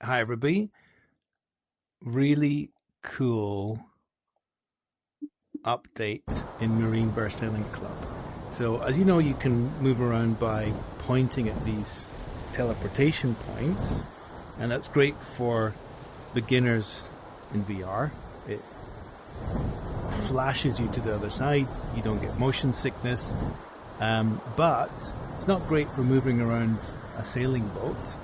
Hi, everybody. Really cool update in Marine Sailing Club. So, as you know, you can move around by pointing at these teleportation points, and that's great for beginners in VR. It flashes you to the other side, you don't get motion sickness, but it's not great for moving around a sailing boat.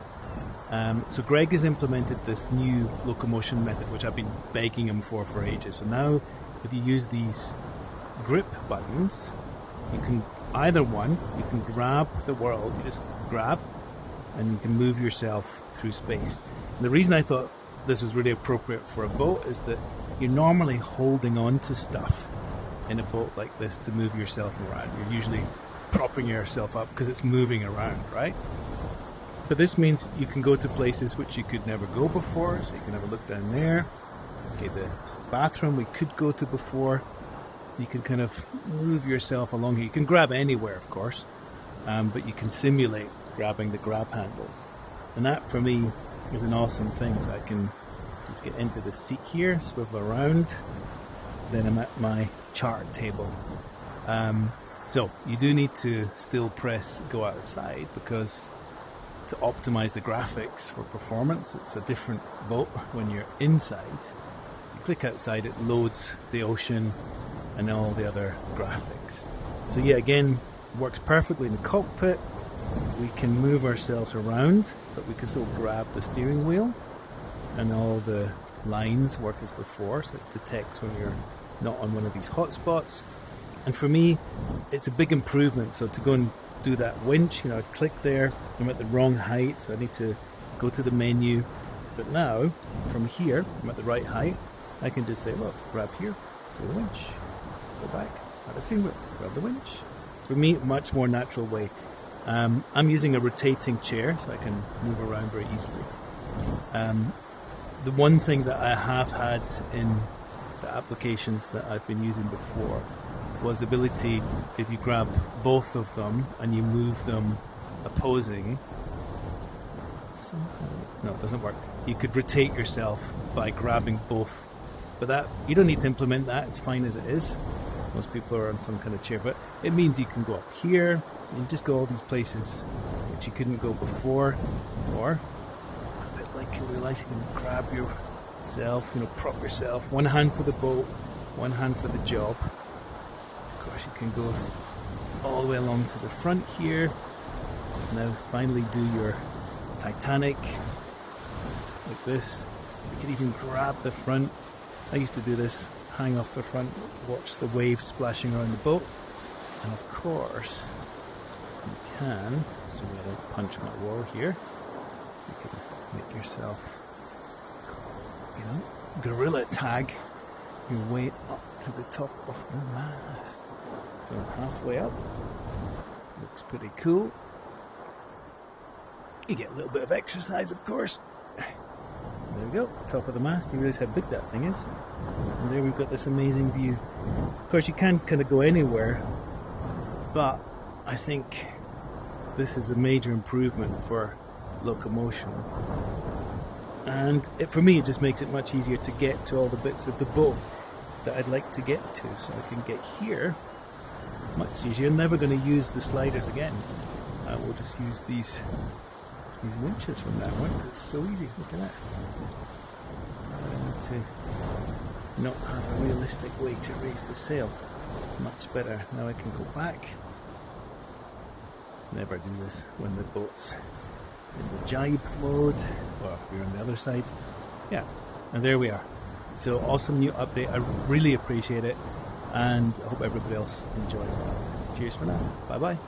So Greg has implemented this new locomotion method, which I've been begging him for ages. So now, if you use these grip buttons, you can either one, you can grab the world, you just grab, and you can move yourself through space. And the reason I thought this was really appropriate for a boat is that you're normally holding on to stuff in a boat like this to move yourself around. You're usually propping yourself up because it's moving around, right? But this means you can go to places which you could never go before. So you can have a look down there. Okay, the bathroom we could go to before. You can kind of move yourself along here. You can grab anywhere, of course, but you can simulate grabbing the grab handles. And that, for me, is an awesome thing. So I can just get into the seat here, swivel around. Then I'm at my chart table. So you do need to still press go outside because to optimize the graphics for performance, it's a different boat when you're inside. You click outside, it loads the ocean and all the other graphics. So yeah, again, it works perfectly in the cockpit. We can move ourselves around, but we can still grab the steering wheel, and all the lines work as before, so it detects when you're not on one of these hotspots. And for me, it's a big improvement. So to go and do that winch, I click there, I'm at the wrong height, so I need to go to the menu. But now, from here, I'm at the right height, I can just say, look, grab here, do the winch, go back, at the steering wheel, grab the winch. For me, much more natural way. I'm using a rotating chair, so I can move around very easily. The one thing that I have had in the applications that I've been using before was the ability, if you grab both of them and you move them opposing, somehow, no, it doesn't work. You could rotate yourself by grabbing both. But that, you don't need to implement that, it's fine as it is. Most people are on some kind of chair, but it means you can go up here and just go all these places which you couldn't go before, or a bit like in real life, you can grab yourself, prop yourself, one hand for the boat, one hand for the job. Of course, you can go all the way along to the front here. Now finally do your Titanic like this. You can even grab the front. I used to do this, hang off the front, watch the waves splashing around the boat. And of course, you can, so I'm going to punch my wall here. You can make yourself, gorilla tag your way up to the top of the mast. So halfway up, looks pretty cool. You get a little bit of exercise, of course. There we go, top of the mast. You realize how big that thing is. And there we've got this amazing view. Of course, you can kind of go anywhere, but I think this is a major improvement for locomotion. And for me, it just makes it much easier to get to all the bits of the boat that I'd like to get to. So I can get here much easier. I'm never going to use the sliders again. I will just use these winches from that one. It's so easy. Look at that. I need to not have a realistic way to raise the sail. Much better. Now I can go back. Never do this when the boat's in the jibe mode, or if you're on the other side. Yeah, and there we are. So awesome new update. I really appreciate it, and I hope everybody else enjoys that. Cheers for now. Bye bye.